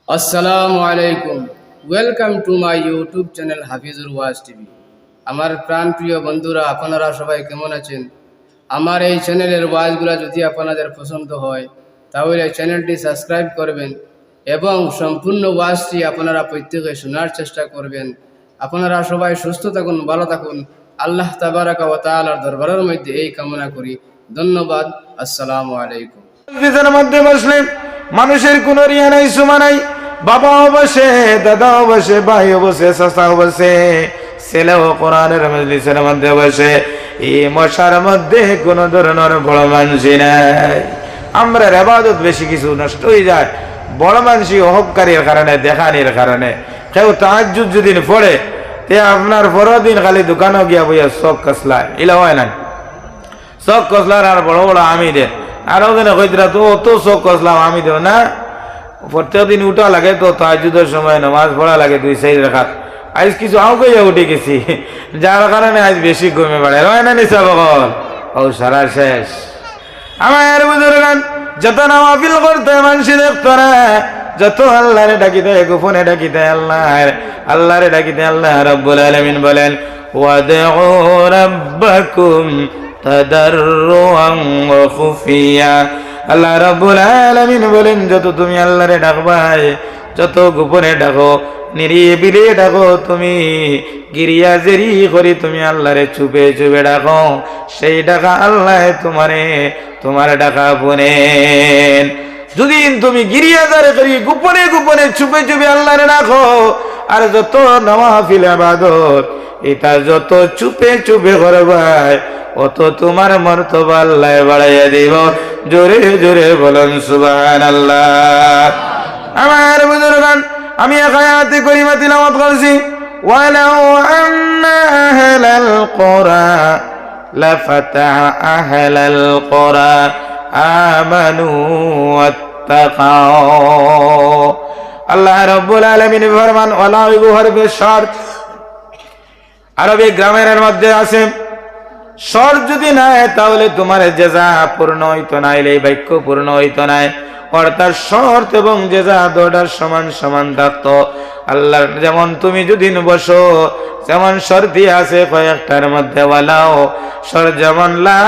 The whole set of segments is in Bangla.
আসসালামু আলাইকুম। Welcome to my YouTube channel Hafizur was TV. আমার প্রাণপ্রিয় বন্ধুরা, আপনারা সবাই কেমন আছেন? আমার এই চ্যানেলের ওয়াজগুলো যদি আপনাদের পছন্দ হয় তাহলে চ্যানেলটি সাবস্ক্রাইব করবেন এবং সম্পূর্ণ ওয়াজটি আপনারা প্রত্যেকে শোনার চেষ্টা করবেন। আপনারা সবাই সুস্থ থাকুন, ভালো থাকুন। আল্লাহ তাবারাকা ওয়া তাআলার দরবারের মধ্যে এই কামনা করি। ধন্যবাদ। আসসালামু আলাইকুম। মসজিদের মধ্যে বসলে মানুষের কোন রিয়া নাই, সুমা নাই। বাবাও বসে, দাদাও বসে, ভাইও বসে, চাচাও বসে, ছেলেও কোরআনের মজলিসের মধ্যে বসে। এই মশার মধ্যে কোন ধরনের বড় মানুষ নাই। আমরা ইবাদত বেশি কিছু নষ্ট হয়ে যায় বড় মানুষই অহংকারীর কারণে, দেখানির কারণে। কেউ তাহাজ্জুদ যদি পড়ে তে আপনার পরের দিন খালি দোকানে গিয়া বইয়া চোখ কসলায়, এলা হয় না। চোখ কসলার আর বড় বড় আমি দে আরো দিনে কইতরা তো অত চোখ কসলাম আমি দেব না। প্রত্যেক দিন উঠা লাগে তো তাহাজ্জুদের সময় নামাজ পড়া লাগে 2-4 রাকাত। আজ কিছু আও কইয়া উঠে গেছি, যার কারণে আজ বেশি ঘুমে পড়ে হয় না নিসা বগল ও সারা শেষ। আমার বুজুর্গান যত নওয়াফিল করতে মানুষ দেখতো না, যত আল্লাহরে ডাকিতে গোপনে ডাকিতে আল্লাহরে ডাকিতে আল্লাহ রাব্বুল আলামিন বলেন ওয়াদউ রাব্বাকুম তাদাররুআন ওয়া খুফিয়া। আল্লাহ রাব্বুল আলামিন বলেন যত তুমি আল্লাহরে ডাকবাই, যত গোপনে ডাকো, নিরিবিলি ডাকো, তুমি গিরিয়া জেরি করি তুমি আল্লাহরে চুপে চুপে ডাকো, সেই ডাকা আল্লাহ তোমার ডাকা শুনেন। যদি তুমি গিরিয়া জারি করি গোপনে গোপনে চুপে চুপে আল্লাহরে ডাকো, আর যত নওয়াফিল ইবাদত এটা যত চুপে চুপে করবাই অত তোমার মর্তবা আল্লাহ বাড়াইয়া দিব। জোরে জোরে বলেন সুবহানাল্লাহ। আমার বুজুর্গান আমি এক আয়াতে কারিমা তিলাওয়াত করছি ওয়ালাউ আন্না আহলাল কুরা লাফাতাহ আহলাল কুরা আমানু ওয়াত্তাকাও। আল্লাহ রাব্বুল আলামিন ফরমান ওয়ালাউ হরফে শর্ত আরবি গ্রামারের মধ্যে আছে। শর্ত যদি নাই তাহলে তোমার জেজা পূর্ণ হইতো না, এই বাক্য পূর্ণ হইতো না। অর্থাৎ শর্ত এবং জেজা দুটার সমান সমান থাকতো। আল্লাহ যেমন তুমি যদি বসো যেমন শর্তি আছে কয়েকটার মধ্যে ওয়ালাও শর্ত যেমন লা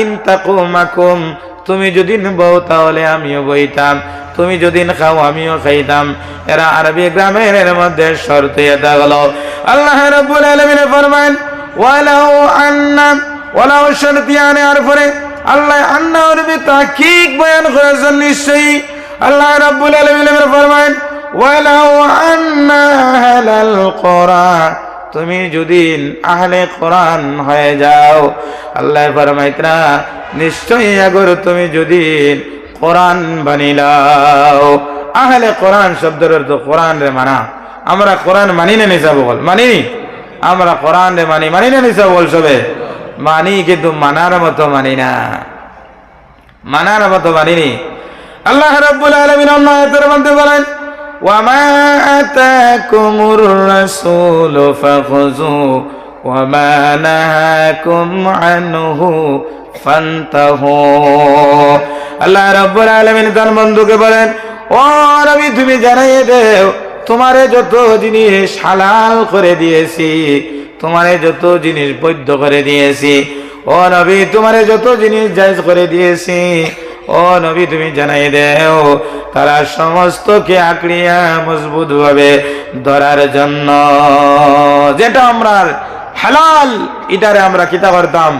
ইন তাকুমাকুম, তুমি যদি বও তাহলে আমিও বইতাম, তুমি যদি খাও আমিও খাইতাম। এরা আরবি গ্রামের মধ্যে শর্ত এটা হলো। আল্লাহ রাব্বুল আলামিন ফরমান ওয়ালাউ আন্না, ওয়ালাউ শর্তিয়ানে আর পরে আল্লাহ আন্না আরবি তাহকিক বয়ান করেছেন। নিশ্চয়ই আল্লাহ রাব্বুল আলামিন ফরমান ওয়ালাউ আন্না আহলাল কুরা, তুমি যদি আহলে কোরআন হয়ে যাও, আল্লাহ ফরমাইতরা নিশ্চয়ই আগর তুমি যদি কোরআন বানিলাও। আহলে কোরআন শব্দের অর্থ কোরআন রে মানা। আমরা কোরআন মানি না নিসা বল মানি, আমরা কোরআন রে মানি না নিসা বল সবে মানি, কিন্তু মানার মতো মানি না, মানার মতো মানিনি। আল্লাহ রাব্বুল আলামিন আয়াতের মধ্যে বলেন ওয়ামা আতাকুমুর রাসূলু ফাখুযু ওয়ামা নাহাকুম আনহু ফান্তাহু। আল্লাহ রাব্বুল আলামিন তার বন্ধুকে বলেন ও নবী তুমি জানিয়ে দাও তোমারে যত জিনিস হালাল করে দিয়েছি, তোমারে যত জিনিস বৈধ করে দিয়েছি, ও নবী তোমারে যত জিনিস জায়েজ করে দিয়েছি, ও নবী তুমি জানাই দেও তারা সমস্তকে আঁকড়িয়া মজবুত ভাবে ধরার জন্য। যেটা আমরা হালাল এটারে আমরা কিতা করতাম,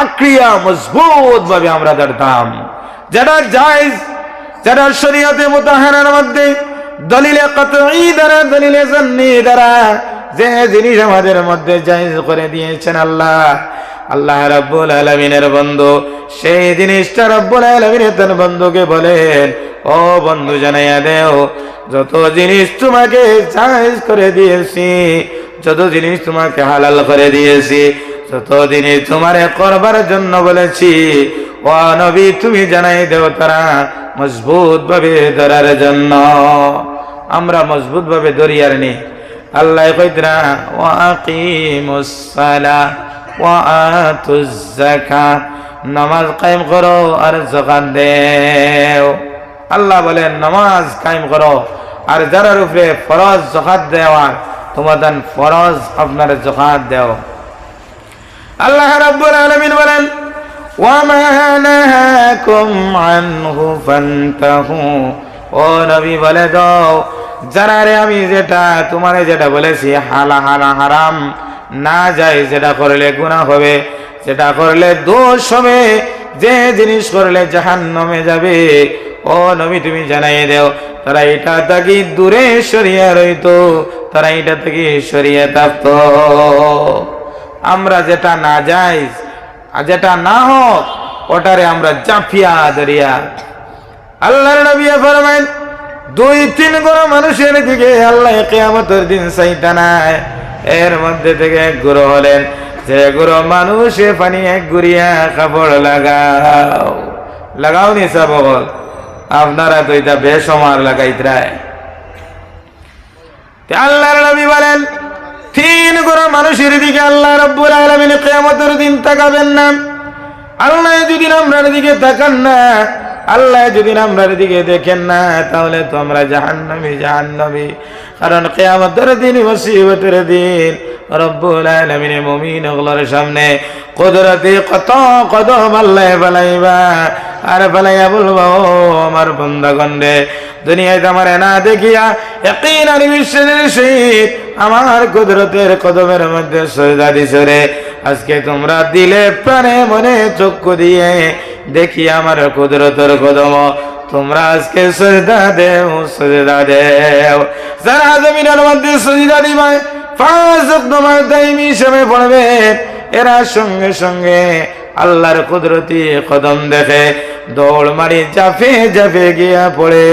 আঁকড়িয়া মজবুত ভাবে আমরা ধরতাম। যেটা জায়েজ, যেটা শরীয়তে মুতাহহারার মধ্যে দলিলে কতঈ দ্বারা, দলিলে জান্নী দ্বারা যে জিনিস আমাদের মধ্যে জায়েজ করে দিয়েছেন আল্লাহ রাব্বুল আলামিনের বন্ধু, সেই জিনিসটা রাব্বুল আলামিন তার বন্ধুকে বলেন ও বন্ধু জানাইয়া দেও যত জিনিস তোমাকে জায়েজ করে দিয়েছি, যত জিনিস তোমাকে হালাল করে দিয়েছি, যত জিনিস তোমারে করবার জন্য বলেছি, ও নবী তুমি জানাই দেও তারা মজবুত ভাবে ধরার জন্য। আমরা মজবুত ভাবে ধরিয়ার নি। আল্লাহ কইতরা ওয়া আকিমুস সালাহ ওয়া আতুজ যাকাত, নামাজ কায়েম করো আর যাকাত দেও। আল্লাহ বলেন নামাজ কায়েম করো আর যারার উপরে ফরজ যাকাত দেওয়ার তোমাদের ফরজ আপনার যাকাত দাও। আল্লাহ রাব্বুল আলামিন বলেন ওয়ামা নাহাকুম আনহু ফান্তাহু, ও নবী বলে দাও যারা রে আমি যেটা তোমারে যেটা বলেছি হারাম না যায়, যেটা করলে গুনাহ হবে, যেটা করলে দোষ হবে, যে জিনিস করলে জাহান্নামে যাবে, ও নবী তুমি জানাই দাও তারা এটা থেকে দূরে সরিয়ে রইতো, তারা এটা থেকে সরিয়ে থাকতো। আমরা যেটা না যাই যেটা না হোক ওটারে আমরা জাফিয়া দরিয়া। আল্লাহর নবী ফরমায়েন 2-3 গ্রহ মানুষের দিকে আল্লাহ কিয়ামতের দিন চাইতা নাই, এর মধ্যে থেকে এক গ্রহ হলেন যে গ্রহ মানুষে পানি এক গুড়িয়া কাপড় লাগাও নি সব বল, আপনারা তো এটা বেসমার লাগাইতরায়। আল্লাহর নবী বলেন 3 গ্রহ মানুষের দিকে আল্লাহ রাব্বুল আলামিন কিয়ামতের দিন তাকাবেন না। আল্লাহ যদি আমরার দিকে তাকান না, আল্লাহ যদি আমরার দিকে দেখেন না, তাহলে তো আমরা জাহান্নামী। কারণ কিয়ামতের দিন মুসিবতের দিন রব্বুল আলামিন মুমিনগুলোর সামনে কুদরতি কত কদম আল্লাহ ফেলাইবা, আর ফেলাইয়া বলবো আমার বান্দাগণ রে দুনিয়ায় আমার না দেখিয়া ইয়াকিন আর বিশ্বাসের সহিত আমার কুদরতের কদমের মধ্যে সজদা দিছো রে, আজকে তোমরা দিলে প্রাণে মনে চক্ষু দিয়ে দেখি আমার কুদরতের কদম, তোমরা আজকে সজদা দেও যারা জমিনের মধ্যে সজদা দিবে 5 ওয়াক্ত নামাজ দাইমি হিসেবে পড়বে, এরা সঙ্গে সঙ্গে আল্লাহর কুদরতি কদম দেখে দৌড় মারি জাফে জাফে গিয়া পড়ে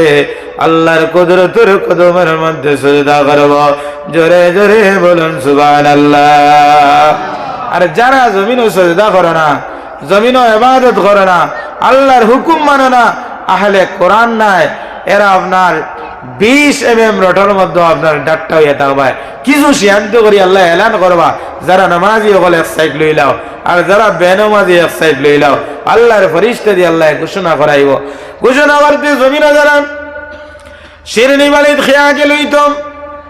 আল্লাহর কুদরতের কদমের মধ্যে সজদা করব। জোরে জোরে বলুন সুবহানাল্লাহ। আর যারা জমিনও সজদা করে না, জমিনও ইবাদত করে না, আল্লাহর হুকুম মানে না, আহলে কোরআন নাই, এরা আপনার 20 mm রোডের মধ্যে আপনার ডাক্তার হইয়া থাকবে। কিছু সিদ্ধান্ত করি আল্লাহ এলান করবা, যারা নামাজি হল এক সাইড লই লাও, আর যারা বেনামাজি এক সাইড লই লাও। আল্লাহর ফেরেশতা দিয়ে আল্লাহ ঘোষণা করাইব। ঘোষণা করতে জমিনে যারা শিরনি বালিত খেয়াকে লইতো,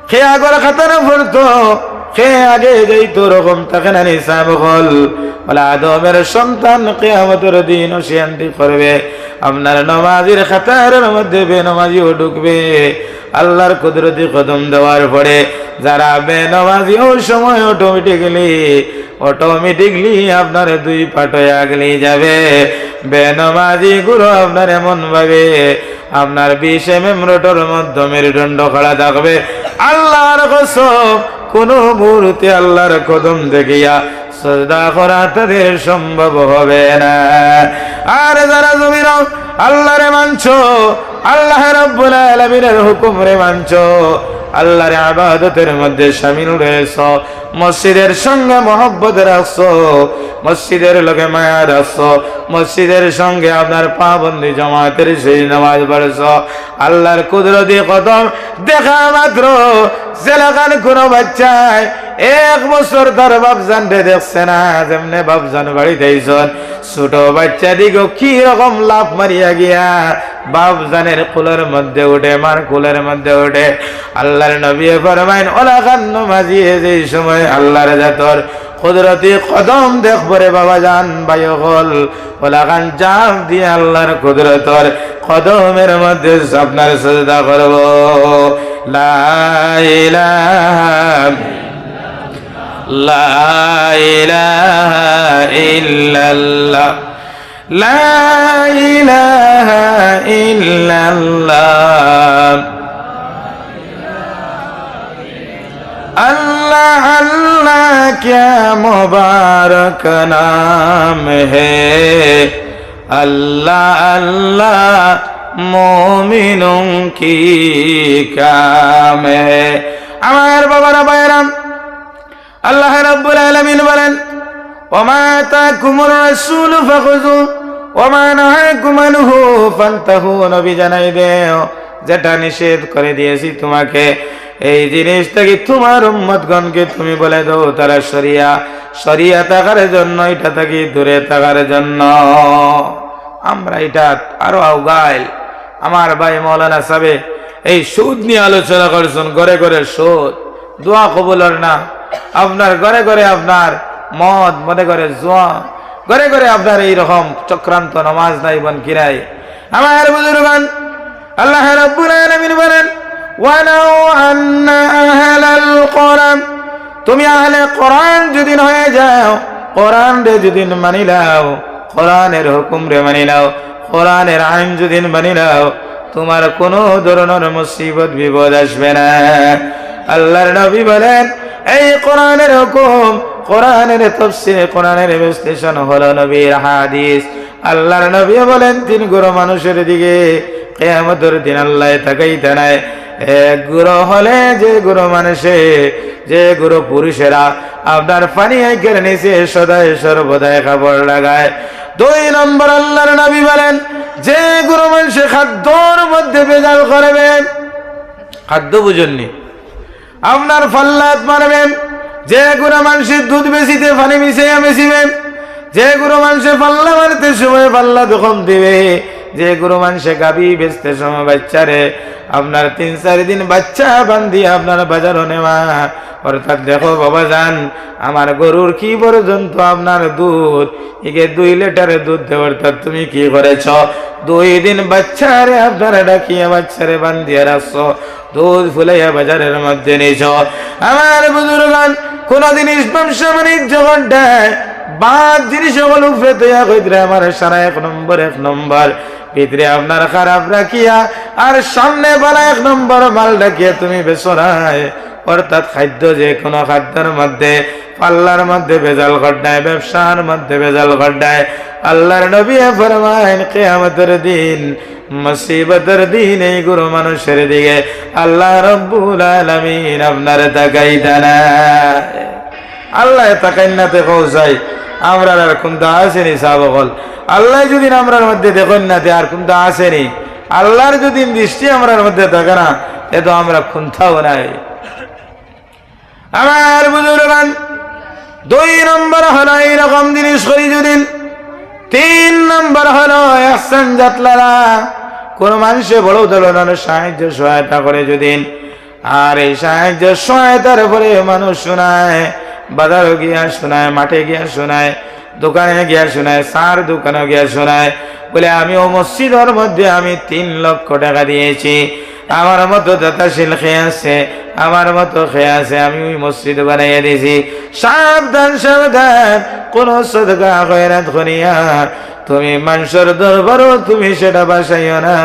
খেয়া করে খাতারে পড়তো, খেয়ে আগে যাইতো, রকম থাকে না নিসাব হল বলে আদমের সন্তান কিয়ামতের দিন শান্তি করবে। আপনার নামাজের খাতার মধ্যে বেনামাজিও ঢুকবে। আল্লাহর কুদরতি কদম দেওয়ার পরে যারা বেনামাজি ওই সময় অটোমেটিকলি আপনার 2 পাট হয়ে আগলি যাবে। বেনামাজি গুলো আপনার এমন ভাবে আপনার 20 mm রোডের মধ্যে মেরুদণ্ড খড়া থাকবে। আল্লাহর কসম কোন মুহূর্তে আল্লাহর কদম দেখিয়া সজদা করা তাদের সম্ভব হবে না। আর যারা জমিন আল্লাহরে মানছো, আল্লাহ রাব্বুল আলামিনের হুকুম রে মানছো, আল্লাহর ইবাদতের মধ্যে শামিল রয়েছো, মসজিদের সঙ্গে মহব্বত রাখছো, মসজিদের লগে মায়া রাখছো, মসজিদের সঙ্গে আপনার পাবন্দি জামাতের সেই নামাজ পড়ছো, আল্লাহর কুদরতি কদম দেখা মাত্র জেলাকার কোনো বাচ্চায় 1 বছর তার বাপজান দেখছে না, যেমনে বাপজান বাড়িতে আইসন ছোট বাচ্চা দিকে কি রকম লাভ মারিয়া গিয়া বাপজানের কুলের মধ্যে উঠে, মার কুলের মধ্যে উঠে। আল্লাহর নবী ফরমায়েন ওলা কান্ন মাজিয়ে যেই সময় আল্লাহর জাতর কুদরতি কদম দেখব রে বাবা জান ভাই হল ওলা কান জাপ দিয়ে আল্লাহর কুদরতর কদমের মধ্যে আপনার সাজদা করব। লা ইলাহা ইল্লাল্লাহ, লা ইলাহা ইল্লাল্লাহ, अल्लाह अल्लाह क्या मुबारक नाम है, अल्लाह अल्लाह मोमिनों की काम है। আমার বাবারা বাইরাম আল্লাহ রাব্বুল আলামিন বলেন ওমা তাকুমুর রাসূল ফাখুযু ওমা নাহাকুম আনহু ফান্তাহু, নবী জানাই দেও যেটা নিষেধ করে দিয়েছি তোমাকে এই জিনিসটাকে তোমার উম্মতগণকে তুমি বলে দাও তারা শরিয়া থাকার জন্য, এটা থেকে দূরে থাকার জন্য। আমরা এটা আরো আউগাইল। আমার ভাই মৌলানা সাহেব এই সুদ নিয়ে আলোচনা করছেন, ঘরে ঘরে সুদ, দোয়া কবুল হয় না। আপনার ঘরে ঘরে আপনার মদ, মনে করে জুয়া, ঘরে ঘরে আপনার এইরকম চক্রান্ত, নামাজ নাই বন কিরাই। আমার বুজুর্গান, আল্লাহ রাব্বুল আলামিন বলেন, ওয়ালাউ আন্না আহলাল কোরআন, তুমি আহলে কোরআন যদি হয়ে যাও, কোরআন রে যদি মানি নাও, কোরআনের হুকুম রে মানি নাও, কোরআনের আইন যদি মানি নাও, তোমার কোনো ধরনের মুসিবত বিপদ আসবে না। আল্লাহর নবী বলেন, এই কোরআনের হুকুম, কোরআনের তাফসীর, কোরআনের বিশ্লেষণ হলো নবীর হাদিস। আল্লাহর নবী বলেন, তিন গুরু মানুষের দিকে কিয়ামতের দিন আল্লাহ তাকাইতে নাই। এক গুরু হলে যে গুরু মানুষে, যে গুরু পুরুষেরা আপনার পানি আইকের নিচে সদায় সর্বদাই কাপড় লাগায়। দুই নম্বর আল্লাহর নবী বলেন, যে গুরু মানুষে খাদ্যর মধ্যে ভেজাল করবেন, খাদ্য বুঝননি, আপনার ফাল্লাত মারবেন। যে গুরু মানুষের দুধ বেশিতে পানি মিশিয়ে বেশিবেন, যে গুরু মানুষের পাল্লা মারতে সময় পাল্লা দখম দিবে, যে গুরু মানুষে গাবি বেচতে সময় বাচ্চারে আপনার 3-4 দিন বাচ্চা বান্ধি আপনার বাজারও নেওয়া। অর্থাৎ দেখো বাবা যান, আমার গরুর কি পর্যন্ত আপনার দুধ, একে 2 লিটারের দুধ দেওয়ার, অর্থাৎ তুমি কি করেছ, 2 দিন বাচ্চারে আপনারা ডাকিয়ে বাচ্চারে বান্ধিয়ে রাখছো, দুধ ফুলাইয়া বাজারের মধ্যে নিয়েছ। আমার বুজুর্গান, কোন জিনিস ব্যবসা বাণিজ্য ঘটায় বাদ জিনিস সকল উপরে তৈয়া কইতে আমার সারা 1 নম্বর ভিতরে আপনার খারাপ রাখিয়া আর সামনে বলা 1 নম্বর মাল রাখিয়া তুমি বেসরায়। অর্থাৎ খাদ্য, যে কোনো খাদ্যের মধ্যে পাল্লার মধ্যে ভেজাল ঘটায়, ব্যবসার মধ্যে ভেজাল ঘটায়। আল্লাহর নবী ফরমায়েন, কিয়ামতের দিন, মুসিবতের দিন এই গুরু মানুষের দিকে আল্লাহ রাব্বুল আলামিন আপনার তাকাইতে না। আল্লাহ তাকাইনাতে পৌঁছাই আমরা আর কোনটা আসেনি সাবকল। আল্লাহ যদি আমরার মধ্যে দেখেন না, আর কোনটা আসেনি। আল্লাহর যদি দৃষ্টি আমরার মধ্যে থাকে না, এ তো আমরা কোনটাও নাই। আমার বুজুর্গান, 2 নম্বর হলো এইরকম জিনিস করি যদি। 3 নম্বর হলো ihsan জাতলারা, কোন মানুষে বড় ধরনের সাহায্য সহায়তা করে যদি, আর এই সাহায্য সহায়তার পরে মানুষ শোনায়, বাজারে গিয়া শোনায়, মাঠে গিয়া শোনায়, দোকানে গিয়া শোনায়, সার দোকানে গিয়া শোনায়, বলে আমি ও মসজিদের মধ্যে আমি 3 লক্ষ টাকা দিয়েছি, আমার মতো দাতাশীল খেয়ে আছে, আমার মতো খেয়ে আছে, আমি ওই মসজিদ বানাইয়া দিয়েছি। সাবধান সাবধান, কোন সদকা খয়রাত করিয়া তুমি মানুষের দরবারও তুমি সেটা বাসাইও না,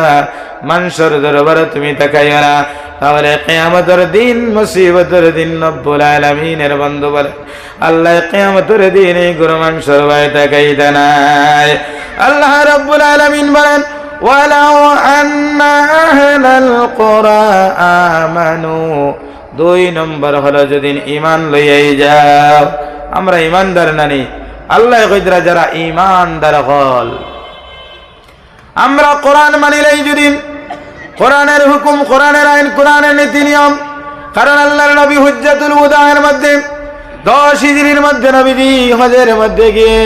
মানুষের দরবারও তুমি তাকাইও না। তাহলে কিয়ামতের দিন, মুসিবতের দিন রব্বুল আলামিনের বন্ধু বলে আল্লাহ কিয়ামতের দিন এই গুরু মানুষের ভয় তাকাইতে নাই। আল্লাহ রব্বুল আলামিন বলেন, ওয়ালাউ আন্না আহলাল কুরা আমানু, 2 নম্বর হলো যদি ঈমান লইয়াই যাও। আমরা ঈমানদার নানি, আল্লাহ কইরা যারা ঈমানদার হল, আমরা কোরআন মানিলেই যদি, কোরআনের হুকুম, কোরআনের আইন, কোরআনের নীতি নিয়ম। কারণ আল্লাহর নবী হুজ্জাতুল ওয়াদার মধ্যে 10 হিজরির মধ্যে নবীজি হজের মধ্যে গিয়ে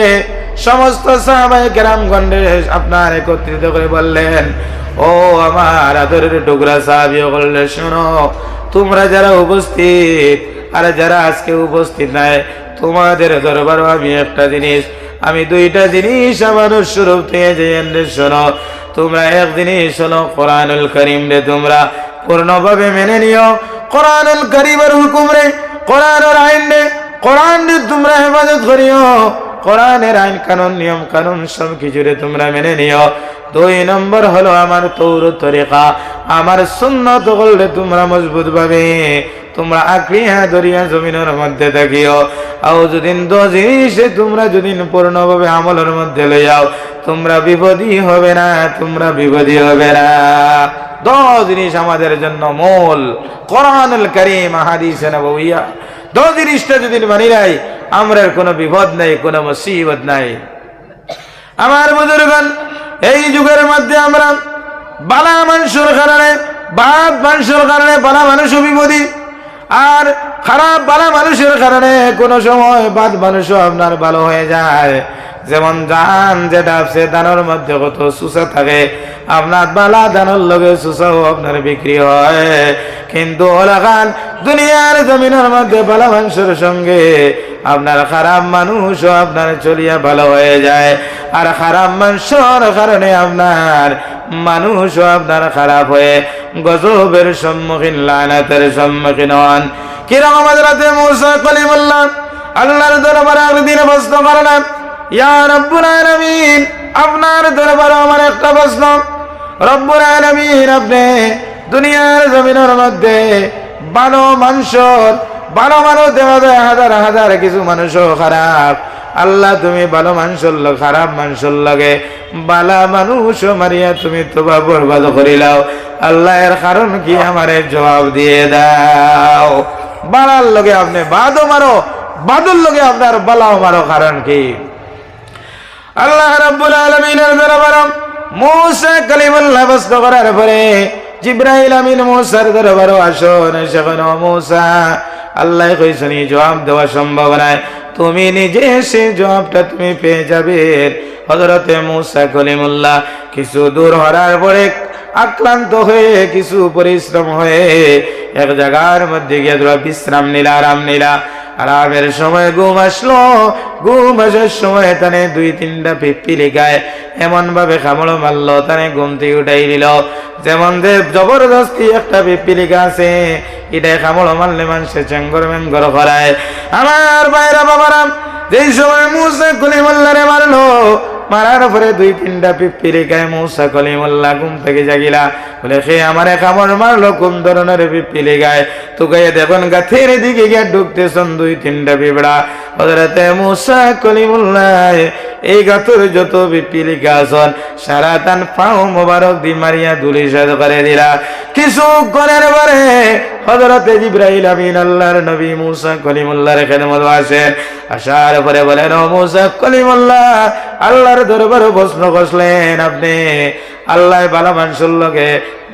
সমস্ত সাহাবায়ে কেরামগণকে আপনার একত্রিত করে বললেন, ও আমার আদরের টুকরা সাহাবী বললে, শোনো, তোমরা যারা উপস্থিত আর যারা আজকে উপস্থিত নাই, তোমাদের দরবারে আমি একটা জিনিস, আমি 2টা জিনিস আমার স্বরূপ থেকে যে শোনো। তোমরা এক জিনিস শোনো, কোরআনুল কারীম রে তোমরা পূর্ণভাবে মেনে নিও। কোরআনুল কারীমের হুকুম রে, কোরআনের আইন রে, কোরআন রে তোমরা হেফাজত করিও। কোরআনের আইন, কানুন, নিয়ম কানুন সব কিছুরে তোমরা মেনে নিও। 2 নম্বর হলো আমার তৌরাত তরিকা, আমার সুন্নাত করলে তোমরা মজবুত ভাবে তোমরা আঁকড়িয়া ধরিয়া জমিনের মধ্যে থাকিও। আর যদি 2 জিনিসে তোমরা যদি পূর্ণভাবে আমলের মধ্যে লই যাও, তোমরা বিপদী হবে না, তোমরা বিপদী হবে না। 2 জিনিস আমাদের জন্য মূল, কোরআনুল কারীম, হাদিসে নবওয়িয়া। 2 জিনিসটা যদি মানি নাই, আমরা কোনো বিপদ নাই, কোনো মুসিবত নাই। আমার বুজুর্গণ, এই যুগের মধ্যে আমরা বালা মানুষের কারণে, বাদ মানুষের কারণে বালা মানুষ বিপদী, আর খারাপ বালা মানুষের কারণে কোন সময় বাদ মানুষও আপনার ভালো হয়ে যায়। যেমন জান যেটা আছে, দানের মধ্যে কত সুসা থাকে, আপনার বালা দানের লগে সুসাও আপনার বিক্রি হয়, কিন্তু ওলাখান দুনিয়ার জমিনের মধ্যে বালা মানুষের সঙ্গে আপনার খারাপ মানুষও আপনার চলিয়া ভালো হয়ে যায়, আর খারাপ মানুষের কারণে আপনার মানুষও আপনার খারাপ হয়ে গজবের সম্মুখীন, লানাতের সম্মুখীন হন। কিরকম হযরত মুসা কালিমুল্লাহ আল্লাহর দরবারে একদিন প্রশ্ন করলেন, ইয়া রব্বুল আলামিন, আপনার দরবারে আমার একটা প্রশ্ন। রব্বুল আলামিন, আপনি দুনিয়ার জমিনের মধ্যে ভালো মানুষ দেখা যায়, হাজার হাজার কিছু মানুষও খারাপ। আল্লাহ, তুমি ভালো মানুষের লোক খারাপ মানুষের লগে বালা মানুষ মারিয়া তুমি তোবা বরবাদ করিলাও। আল্লাহ, এর কারণ কি আমারে জবাব দিয়ে দাও। বালার লগে আপনি বাদও মারো, বাদুর লগে আপনার বালাও মারো, কারণ কি? আল্লাহ রাব্বুল আলামিনের দরবারে মুসা কালিমুল্লাহ প্রশ্ন করার পরে জিবরাইল আমিন মুসার দরবারে আসেন। সেখানে মুসা, আল্লাহ কইছেন জবাব দেওয়া সম্ভব নয়, তুমি নিজে সে জবাবটা তুমি পেয়ে যাবে। হযরতে মুসা কালিমুল্লাহ কিছু দূর হওয়ার পরে আক্লান্ত হয়ে, কিছু পরিশ্রম হয়ে এক জায়গার মধ্যে গিয়ে বিশ্রাম নিলা, আরাম নিলা। আরামের সময় ঘুম আসলো। ঘুম আসার সময় তানে 2-3টা পিপ্পিলি গায়ে এমন ভাবে কামড় মারলো, তানে ঘুম থেকে উঠাই দিল। যেমন যে জবরদস্তি একটা পিপ্পিলিকা আছে, এটাই কামড় মারলে মানুষের চেঙ্গর মেঙ্গর করায়। আমার বাইরা বাবারাম, যেই সময় মুসা কালিমুল্লাহরে মারলো, মারার পরে 2-3টা পিপ্পিলিকায় মুসা কালিমুল্লাহ ঘুম থেকে জাগিলা। বলে, সে আমারে কামড় মারলো কোন ধরনের পিপ্পিলিকায়? তো গায়ে দেখুন গাথের দিকে গিয়ে ঢুকতেছেন 2-3টা পিঁপড়া। হযরতে মুসা কালিমুল্লাহ এই গাথর যত পিপ্পিলিকা আছেন সারা তান পাও মোবারক দি মারিয়া ধুলিসাৎ করে দিলা। কিছু করার পরে হযরতে জিবরাইল আমিন আল্লাহর নবী মুসা কালিমুল্লাহর খেদমত আসেন। আসার পরে বলেন, ও মুসা কালিমুল্লাহ, আল্লাহর দরবারে প্রশ্ন করলেন আপনি, আল্লাহ ভালো মানুষের লগে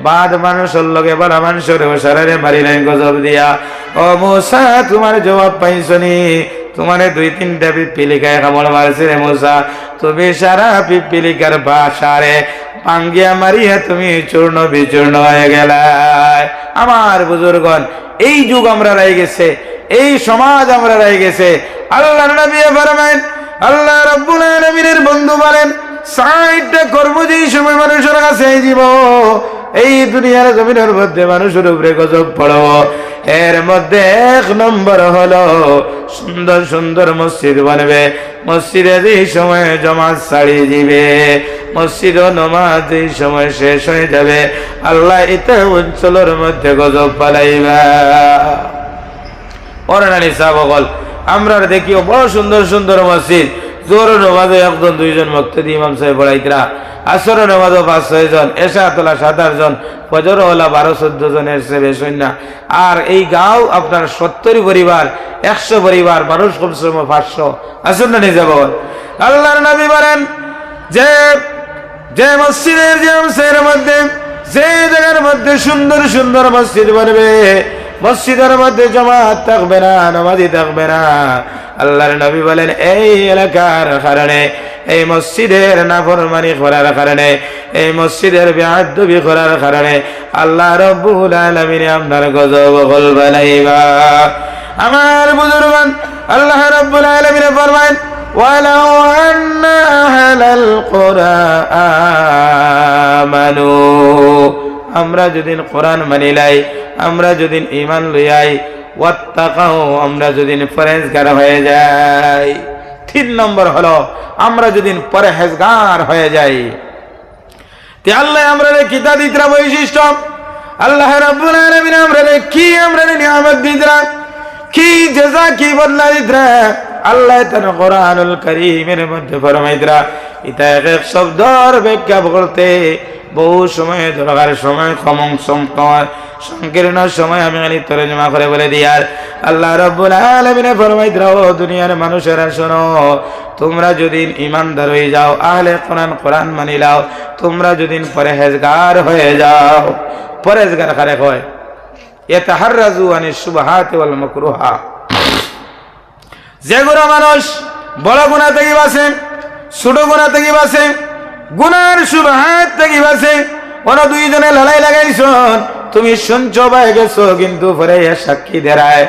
বাদ মানুষের লগে ভালো মানুষের সারারে মারিলেন গজব দিয়া। ও মুসা, তোমার জবাব পাইছনি? তোমারে 2-3টা পিপ্পিলিকায় কামড় মারছে রে মুসা, তুমি সারা পিপ্পিলিকার বাসারে পাঙ্গিয়া মারিয়া তুমি চূর্ণ বিচূর্ণ হয়ে গেলায়। আমার বুজুর্গণ, এই যুগ আমরা রয়ে গেছে, এই সমাজ আমরা রয়ে গেছে। আল্লাহর নবী ফরমায়েন, আল্লাহ রাব্বুল আলামিনের বন্ধু বলেন, 60টা কর্ম যেই সময় মানুষের কাছে জীব, এই দুনিয়ার জমিনের মধ্যে মানুষের উপরে গজব পড়ো। এর মধ্যে 1 নম্বর হলো সুন্দর সুন্দর মসজিদ বানবে, মসজিদে যেই সময় জমাত ছাড়িয়ে দিবে, মসজিদ ও নমাজ যেই সময় শেষ হয়ে যাবে, আল্লাহ এটা অঞ্চলের মধ্যে গজব পালাইবা। অরানি সাহাবগণ, আমরা দেখিও বড় সুন্দর সুন্দর মসজিদ, জোর নামাজে 1-2 মুক্তদি ইমাম সাহেব পড়াইতরা, আসর নামাজও 5-6 জন, এশা তোলা 7-8 জন, ফজর ওলা 12-14 জনের সে বেশ না। আর এই গাঁও আপনার 70 পরিবার, 100 পরিবার, মানুষ কমসে কম 500 আসুন না নিজে বল। আল্লাহর নবী বলেন যে যে মসজিদের যে মধ্যে যে জায়গার মধ্যে সুন্দর সুন্দর মসজিদ বানবে, মসজিদের মধ্যে জামাত থাকবে না, নামাজি থাকবে না, আল্লাহর নবী বলেন এই এলাকার কারণে, এই মসজিদের নাফরমানি করার কারণে, এই মসজিদের বেয়াদবি করার কারণে আল্লাহ রাব্বুল আলামিন আপনার গজব কল বানাইবা। আমার বুজুর্গান, আল্লাহ রাব্বুল আলামিন ফরমায়েন, ওয়ালাউ আন্না আহলাল কুরআ আমানু, আমরা যদি কোরআন মানিলাই, আমরা যদি ঈমান লইয়াই, ওয়াত্তাকাউ, আমরা যদি পরহেজগার হয়ে যাই। 3 নম্বর হলো আমরা যদি পরহেজগার হয়ে যাই, তে আল্লাহ আমরা কিতা দিতরা বৈশিষ্ট্য, আল্লাহ রাব্বুল আলামিন আমরা কি আমরা নিয়ামত দিতরা, কি জাযা কি বদলা দিতরা। আল্লাহ তার কোরআনুল কারীমের মধ্যে ফরমাইতরা, এটা এক শব্দর ব্যাখ্যা করতে বহু সময় দরকার, সময় কম সংকীর্ণ সময় আমি খালি তরজমা করে বলে দিয়ার। আল্লাহ রাব্বুল আলামিন ফরমাইতরা, ও দুনিয়ার মানুষেরা শোনো, তোমরা যদি ঈমানদার হয়ে যাও, আহলে কোরআন, কোরআন মানি লাও, তোমরা যদি পরহেজগার হয়ে যাও, পরহেজগার কারে হয়, ইয়াতাহাররাজু আনিশ শুবহাতি ওয়াল মাকরুহা, যেগুলো মানুষ বড় গুনাহ থেকে বাঁচে, ছোট গুনাহ থেকে বাঁচে, গুনার সুবহাত থেকে বাঁচে ওরা দুইজনে লড়াই লাগাইছন তুমি শুনছো বা গেছো কিন্তু পরে সাক্ষী দেরায়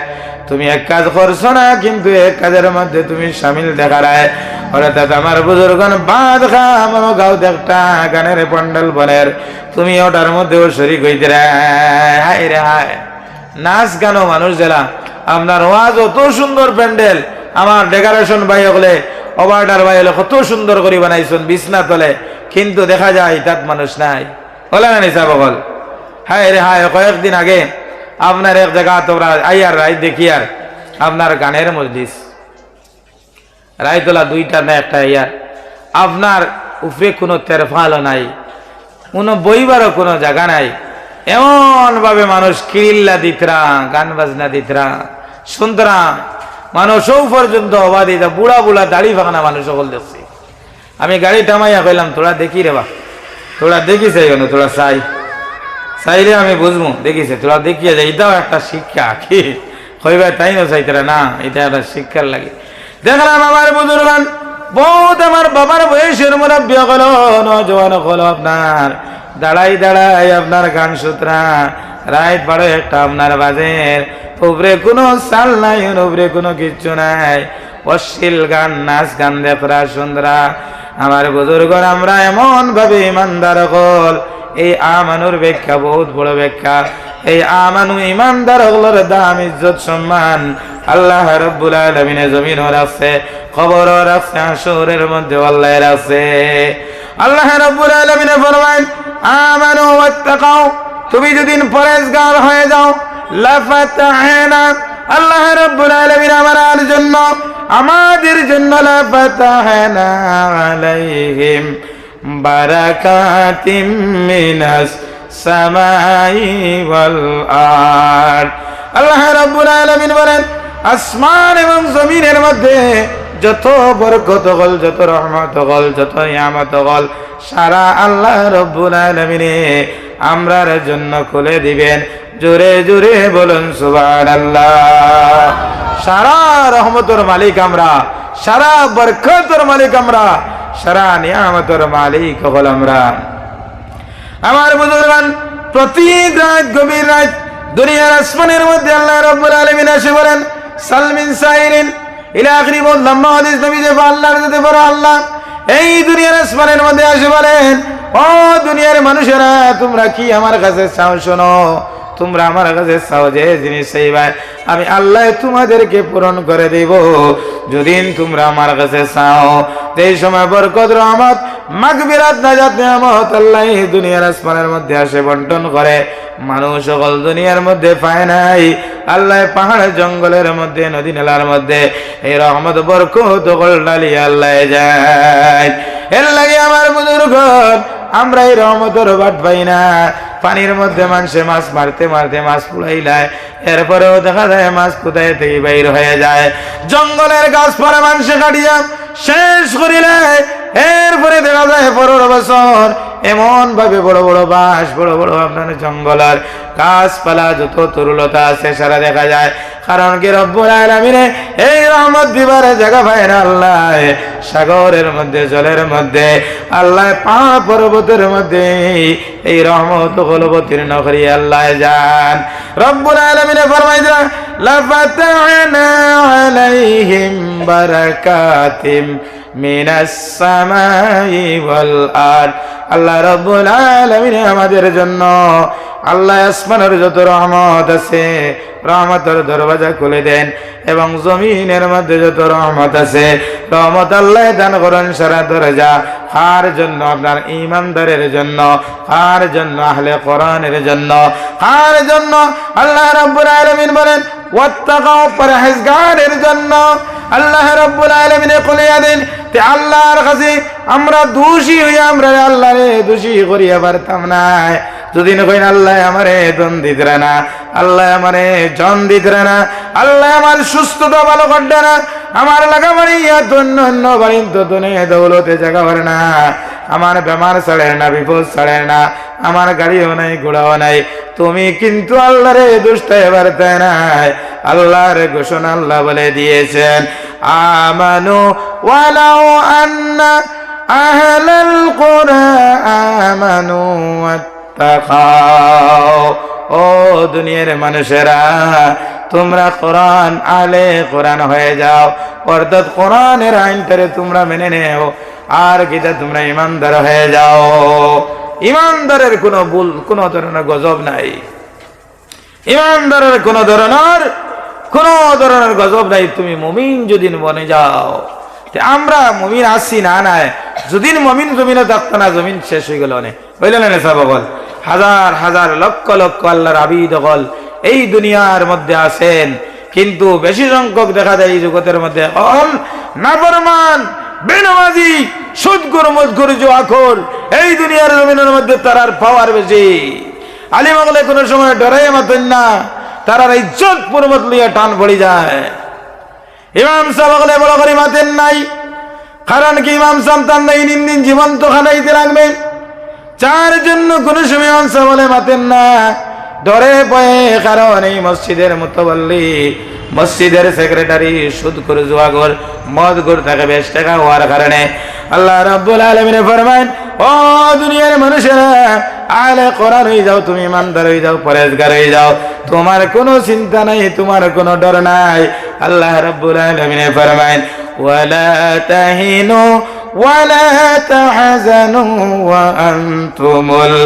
তুমি এক কাজ করছো না কিন্তু এক কাজের মধ্যে তুমি শামিল দেখারায় অর্থাৎ আমার বুজুর্গন বাদ খা আমার গাঁও একটা গানের পন্ডল বনের তুমি ওটার মধ্যেও শরীক হইতে হায় রে হায় নাচ গানো মানুষ যারা আপনার ওয়াজ অত সুন্দর প্যান্ডেল আমার ডেকোরেশন ভাই হলে অবার্ডার ভাই হলে কত সুন্দর করে বানাইছেন বিছনা তলে কিন্তু দেখা যায় তাত মানুষ নাই বলে না নিসা বগল হায় রে হায় কয়েকদিন আগে আপনার এক জায়গা তোমরা আইয়ার রায় দেখি আর আপনার গানের মজলিস রায়তলা দুইটা না একটা ইয়ার আপনার উপরে কোনো তেরফালও নাই কোনো বইবারও কোনো জায়গা নাই এমন ভাবে মানুষ কিল্লা দিতরা গান বাজনা দিতরা শুনতরা মানুষও পর্যন্ত অবাধি বুড়া বুড়া দাড়ি ফাঁকানা মানুষ সকল দেখছি আমি গাড়ি টামাইয়া কইলাম তোরা দেখি রে বা তোরা দেখিস তোরা চাই চাইলে আমি বুঝবো দেখিছে তোরা দেখিয়ে যায় এটাও একটা শিক্ষা কি কইবা তাই না চাইতারা না এটা একটা শিক্ষার লাগে দেখলাম আমার বুজুর্গান বহুত আমার বাবার বয়সের মুরব্বী হলো নজওয়ান হলো আপনার দাঁড়াই দাঁড়াই আপনার গান সূত্রা রাইত বারো একটা আপনার বাজের উপরে কোনো চাল নাই উপরে কোনো কিচ্ছু নাই অশ্লীল গান নাচ গান দেখরা সুন্দরা আমার বুজুর্গরা আমরা এমন ভাবে ইমানদার হল এই আমানুর ব্যাখ্যা বহুত বড় ব্যাখ্যা এই আমানু ইমানদার হলোর দাম ইজ্জত সম্মান আল্লাহ রাব্বুল আলামিনের জমিনও রাখছে খবরও রাখছে হাসরের মধ্যে আল্লাহ রাখছে আল্লাহ রাব্বুল আলামিন ফরমান আমানু ওয়াত্তাকাউ তুমি যদি পরেজগার হয়ে যাও লাফাতাহনা আল্লাহ রাব্বুল আলামিন আমার জন্য আমাদের জন্য লাফাতাহনা আলাইহিম বারাকাতিম মিনাস সামাই ওয়াল আরদ আল্লাহ রাব্বুল আলামিন বলেন আসমান এবং জমিনের মধ্যে যত বরকত হল যত রহমত হল যত নিয়ামত হল সারা আল্লাহ রাব্বুল আলামিন আমরার জন্য খুলে দিবেন জোরে জোরে বলুন সুবহানাল্লাহ সারা রহমতের মালিক আমরা সারা বরকতের মালিক আমরা সারা নিয়ামতের মালিক হল আমরা আমার বুজুর্গান প্রতি রাত গভীর রাত দুনিয়ার আসমানের মধ্যে আল্লাহ রাব্বুল আলামিন এসে বলেন সালমিন সাইরিন ইলা আখিরি বল লম্বা হাদিস নবী যে আল্লাহর কাছে বড় আল্লাহ এই দুনিয়ার আসমানের মধ্যে এসে বলেন ও দুনিয়ার মানুষেরা তোমরা কি আমার কাছে চাও শোনো তোমরা আমার কাছে চাও যে জিনিস চাইবা আমি আল্লাহ তোমাদেরকে পূরণ করে দেব যদি তোমরা আমার কাছে চাও এই সময় বরকত রহমত মাগফিরাত নাজাত নিয়ামত আল্লাহ দুনিয়ার আসমানের মধ্যে আসে বন্টন করে মানুষ সকল দুনিয়ার মধ্যে পায় নাই আল্লাহ পাহাড় জঙ্গলের মধ্যে নদী নালার মধ্যে এই রহমত বরকত ডালি আল্লাহ যায় এর লাগে আমার বুজুর্গ আমরা এই রহমতের বাট পাই না পানির মধ্যে মানুষে মাছ মারতে মারতে মাছ পুড়াইলায় এরপরেও দেখা যায় মাছ কোথায় থেকে বাইর হয়ে যায় জঙ্গলের গাছপালা মানুষে কাটিয়া শেষ করিলে এরপরে দেখা যায় 15 বছর এমন ভাবে বড় বড় বাঁশ বড় বড় আপনার জঙ্গলের গাছপালা যত তরুলতা আছে সারা দেখা যায় কারণ কি রব্বুল আলামিন এই রহমত দিবার জায়গা পায় না আল্লাহ সাগরের মধ্যে জলের মধ্যে আল্লাহ পাহাড় পর্বতের মধ্যে এই রহমত গুলো অবতীর্ণ করি আল্লাহ যান রব্বুল আলামিন ফরমাইলেন লাফাতানা আলাইহিম বারাকাতিম মিনাস সামাই ওয়াল আরদ আল্লাহ রাব্বুল আলামিন আমাদের জন্য আল্লাহ আসমানের যত রহমত আছে রহমতের দরওয়াজা খুলে দেন এবং জমিনের মধ্যে যত রহমত আছে রহমত আল্লাহ দান করেন সারা দরজা কার জন্য আপনার ঈমানদারের জন্য কার জন্য আহলে কোরআনের জন্য কার জন্য আল্লাহ রাব্বুল আলামিন বলেন ওয়াত্তাকাউ পরহেজগারের জন্য আল্লাহ রাব্বুল আলামিন কলিয়া দেন তে আল্লাহর কাছে আমরা দোষী হইয়া আমরা আল্লাহরে দোষী করিয়া পারতাম না যদি না কইন আল্লাহ আমারে জন দিতরা না আল্লাহ আমারে জন দিতরা না আল্লাহ আমার সুস্থতা ভালো করবে না আমার লাগা বাড়ি অন্য বাড়ি তো দনে দৌলতে জায়গা ভরে না আমার বেমার ছাড়ে না বিপদ ছাড়ে না আমার গাড়িও নাই ঘোড়াও নাই তুমি কিন্তু আল্লাহরে দুষ্টায় পারতে নাই আল্লাহর ঘোষণা আল্লাহ বলে দিয়েছেন আমানু ওয়ালাউ আন্না আহলাল কুরআ আমানু ওয়াত্তাকাও। ও দুনিয়ার মানুষেরা, তোমরা কোরআন আলে কোরআন হয়ে যাও, অর্থাৎ কোরআনের আইনটারে তোমরা মেনে নেও, আর কিটা তোমরা ইমানদার হয়ে যাও। ইমানদারের কোনো ভুল, কোনো ধরনের গজব নাই। ইমানদারের কোনো ধরনের গজব নাই। তুমি মুমিন যদি বনে যাও, আমরা মুমিন আসছি না নাই, যদি মুমিন জমিনে থাকতো না, জমিন শেষ হয়ে গেল অনেক হইল না বল। হাজার হাজার লক্ষ লক্ষ আল্লাহর আবিদ হল এই দুনিয়ার মধ্যে আছেন, কিন্তু বেশি সংখ্যক দেখা যায় এই জগতের মধ্যে নাফরমান, বেনামাজি, সুদখোর, মদখোর, জুয়াখোর, এই দুনিয়ার জমিনের মধ্যে তারার পাওয়ার বেশি। আলিম হলে কোনো সময় ডরাই মাতেন না, তারার ইজ্জত পর্বত লইয়া টান পড়ে যায়। ইমাম সাহেব হলে বড় করে মাতেন নাই, কারণ কি ইমাম সাহেব তার নাই দিন জীবন্ত খানাইতে লাগবেন, যার জন্য কোনো সময় ইমাম সাহেব বলে মাতেন না, ডরে পয়ে। কারণ এই মসজিদের মুতাওয়াল্লি, মসজিদের সেক্রেটারি সুদখোর, জুয়াখোর, মদখোর থাকে, বেশ টাকা হওয়ার কারণে আল্লাহ রাব্বুল আলামিন ফরমায়, ও দুনিয়ার মানুষেরা, আলে কোরআন হয়ে যাও, তুমি ইমানদার হয়ে যাও, পরেজগার হয়ে যাও, তোমার কোনো চিন্তা নাই, তোমার কোনো ডর নাই। আল্লাহ রাব্বুল আলামিন ফরমায়, ওয়ালা তাহিনু ওয়ালা তাহজানু ওয়া আনতুমুল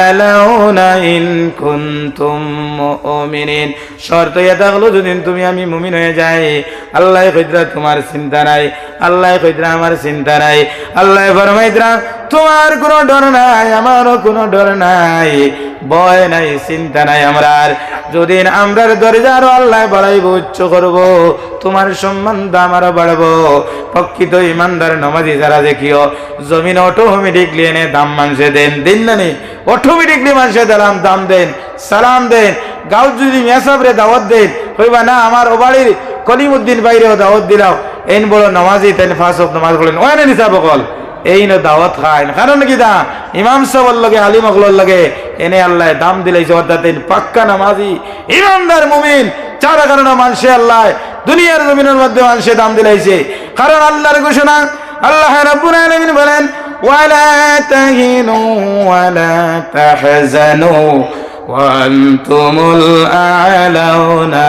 আ'লাউনা ইন কুনতুম মুমিনিন। শর্ত এটা হলো, যদি তুমি আমি মুমিন হয়ে যাই, আল্লাহ কইরা তোমার চিন্তা নাই, আল্লাহ কইরা আমার চিন্তা নাই, আল্লাহ ফরমাইরা তোমার কোনো ডর নাই, আমারও কোনো ডর নাই, ভয় নাই, চিন্তা নাই। আমরার যদি আমরার দরজারও আল্লাহ বাড়াইব, উচ্চ করব, তোমার সম্মান দাম আরো বাড়বো। প্রকৃত ইমানদার নামাজি যারা দেখিও, জমিন অটোমেটিকলি এনে দাম মানুষে দেন, দিন না নি, অটোমেটিকলি মানুষে দাম দেন, সালাম দেন। গাঁও যদি মেসাবরে দাওয়াত দেন, কইবা না আমার ও বাড়ির কলিমুদ্দিন বাইরেও দাওয়াত দিলাও, এন বড় নামাজি, তেন ফাঁস নামাজ পড়লেন, ওই না নিসা বকল, এই না দাওয়াত খায়। কারণ কি দা ইমাম সাহেবের লগে, আলিম অগলোর লগে এনে আল্লাহ দাম দিলাইছে, অর্থাৎ পাক্কা নামাজি ইমানদার মুমিন, যার কারণে মানুষে আল্লাহ দুনিয়ার জমিনের মধ্যে মানুষে দাম দিলাইছে। কারণ আল্লাহর ঘোষণা, আল্লাহ রাব্বুল আলামিন বলেন, ওয়ালা তাহিনু ওয়ালা তাহজানু ওয়া আনতুমুল আ'লাউনা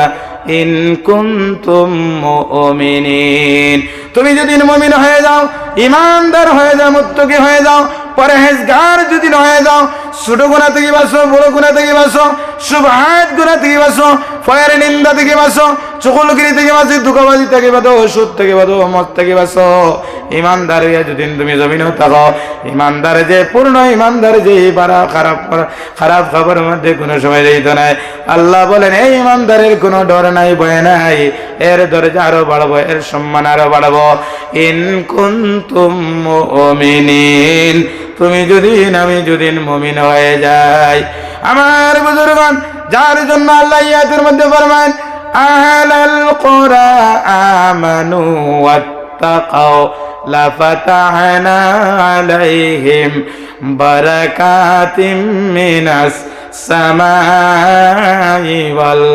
ইন কুনতুম মুমিনিন। তুমি যদি মুমিন হয়ে যাও, ইমানদার হয়ে যাও, মুত্তাকি হয়ে যাও, পরহেজগার যদি হয়ে যাও, ছোট গুনাহ থেকে বাঁচো, বড় গুনাহ থেকে বাঁচো, সুবহাত গুনাহ থেকে বাঁচো, ফয়ের নিন্দা থেকে বাঁচো, চুগলখড়ি থেকে বাঁচো, ধোঁকাবাজি থেকে বাঁচো, সুদ থেকে বাঁচো, মদ থেকে বাঁচো। ইমানদার হইয়া যদি তুমি জমিনেও থাকো, ইমানদার যে পূর্ণ ইমানদার, যে খারাপ খবরের মধ্যে কোনো সময় যাইতো নাই। আল্লাহ বলেন, এই ইমানদারের কোনো ডর নাই, ভয় নাই, এর দরজা আরো বাড়বো, এর সম্মান আরো বাড়বো। ইন কুনতুম মুমিনিন, তুমি যদি আমি যদি মুমিন হয়ে যাই। আমার বুজুর্গণ, যার জন্য আল্লাহ ইয়াতের মধ্যে ফরমান, আহলাল কুরআ আমানু ওয়াত্তাকাও লাফাতাহনা আলাইহিম বারাকাতিম মিনাস সামাই ওয়াল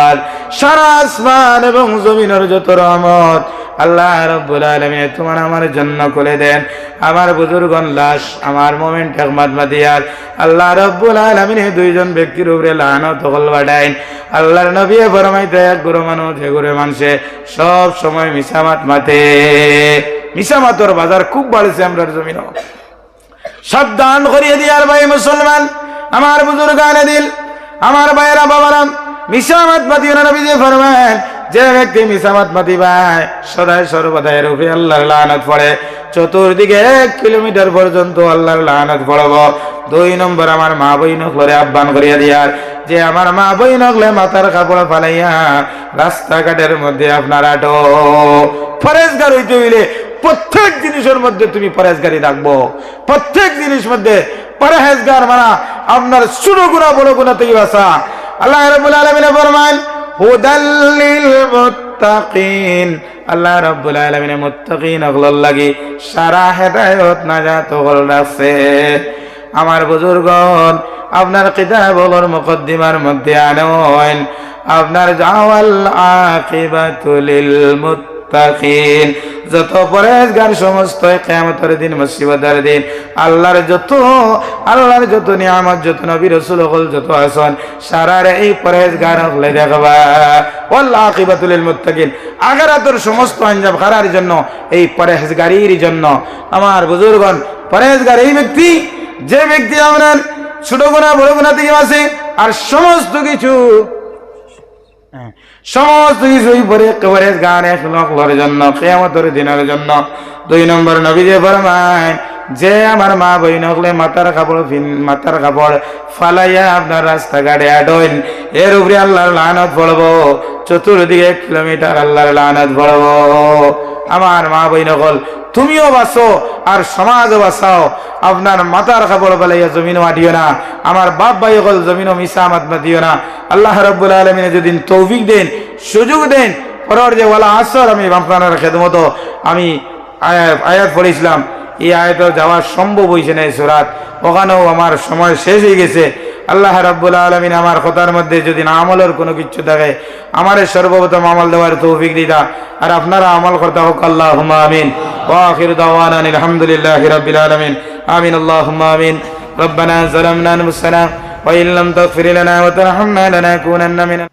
আরদ। সারা আসমান এবং জমিনের যত রহমত আল্লাহ রাব্বুল আলামিন তোমার আমার জন্য খুলে দেন। আমার বুজুর্গন লাশ, আমার মোমেন্ট আহমদ মাদিয়ার, আল্লাহ রাব্বুল আলামিন দুইজন ব্যক্তির উপরে লানত হল বাড়াইন। আল্লাহর নবী ফরমাইতে, এক গুরু মানুষ যে গুরু মানুষে সব সময় মিসামাত মাতে। মিসামাতর বাজার খুব বাড়ছে আমরা জমিন। সাবধান করিয়ে দিয়ার ভাই মুসলমান, আমার বুজুর্গান দিল, আমার ভাইয়েরা বাবারা, মিসামাত মাতিও না। নবী যে ফরমান, যে ব্যক্তি মিসামাত মাতিবায় সদায় সর্বদাই রূপে আল্লাহর লানত পড়ে। চতুর্দিকে 1 কিলোমিটার পর্যন্ত আল্লাহর লানত পড়ব। 2 নম্বর, আমার মা বইন করে আহ্বান করিয়া দিয়ার, যে আমার মা বইন হলে মাথার কাপড় ফালাইয়া রাস্তাঘাটের মধ্যে আপনার আটো। পরেজগার হইতে হইলে প্রত্যেক জিনিসের মধ্যে তুমি পরেজগারি রাখবো। প্রত্যেক জিনিস মধ্যে পরেজগার মানা, আপনার ছোট গুনাহ বড় গুনাহ থেকে বাঁচা। আল্লাহ রাব্বুল আলামিন ফরমান, হুদাল লিল মুত্তাকিন। আল্লাহ রাব্বুল আলামিন মুত্তাকিন হল লাগি সারা হেদায়েত নাজাত হল রাখছে। আমার বুজুর্গন, আপনার কিতাবুল মুকদ্দিমার মধ্যে আনেন, আপনার জাওয়াল আকিবাতুল লিল মুত্তাকিন। যত পরেজগার সমস্ত কিয়ামতের দিন মুসিবতের দিন আল্লাহর যত নিয়ামত যত নবী রাসূল হল যত আছেন সারারে এই পরেজগার হলে দেখবা ওয়াল আকিবাতুল লিল মুত্তাকিন। আখিরাতের সমস্ত আঞ্জাম খারার জন্য এই পরেজগারির জন্য আমার বুজুর্গগণ পরেজগার এই ব্যক্তি যে ব্যক্তি আপনার ছোট গুনাহ বড় গুনাহ থেকে বাঁচে আর সমস্ত কিছু পরেজগার এক লক্ষের জন্য কিয়ামতের দিনের জন্য। 2 নম্বর নবী যে ফরমায় যে আমার মা বইন হলে মাথার কাপড় ফালাইয়া আপনার রাস্তাঘাটে আডইন এর উপরে আল্লাহর লানত পড়বো, চতুর্দিকে 1 কিলোমিটার আল্লাহর লানত পড়বো। আমার মা বইন হল তুমিও বাঁচো আর সমাজও বাঁচাও। আপনার মাথার কাপড় ফালাইয়া জমিনও মাটিও না, আমার বাপ ভাই হল জমিনও মিশা মাতিও না। আল্লাহ রাব্বুল আলামিন যেদিন তৌফিক দেন সুযোগ দেন পরের যে ওয়ালা আসর আমি আপনার খেদমত আমি আয়াত পড়েছিলাম, এই আয়াত যাওয়া সম্ভব হয়েছে না এই সূরাত, ওখানেও আমার সময় শেষ হয়ে গেছে। আল্লাহ রাব্বুল আলামিন আমার কথার মধ্যে যদি না আমলের কোনো কিছু থাকে আমার সর্বপ্রথম আমল দেওয়ার তৌফিক দিতা আর আপনারা আমল করতে হোক। আল্লাহুম্মা আমিন। ওয়া আখিরু দাওয়ানা আলহামদুলিল্লাহি রাব্বিল আলামিন। আমিন আল্লাহুম্মা আমিন। রব্বানা যালামনা আনফুসানা ওয়া ইন লাম তাগফির লানা ওয়া তারহামনা লানাকুনান্না মিনাল।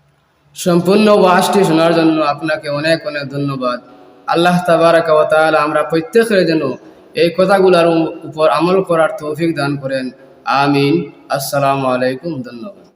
সম্পূর্ণ ওয়াজটি শোনার জন্য আপনাকে অনেক অনেক ধন্যবাদ। আল্লাহ তাবারাকা ওয়া তাআলা আমরা প্রত্যেকের যেন এই কথাগুলোর উপর আমল করার তৌফিক দান করেন। আমিন। আসসালামু আলাইকুম। ধন্যবাদ।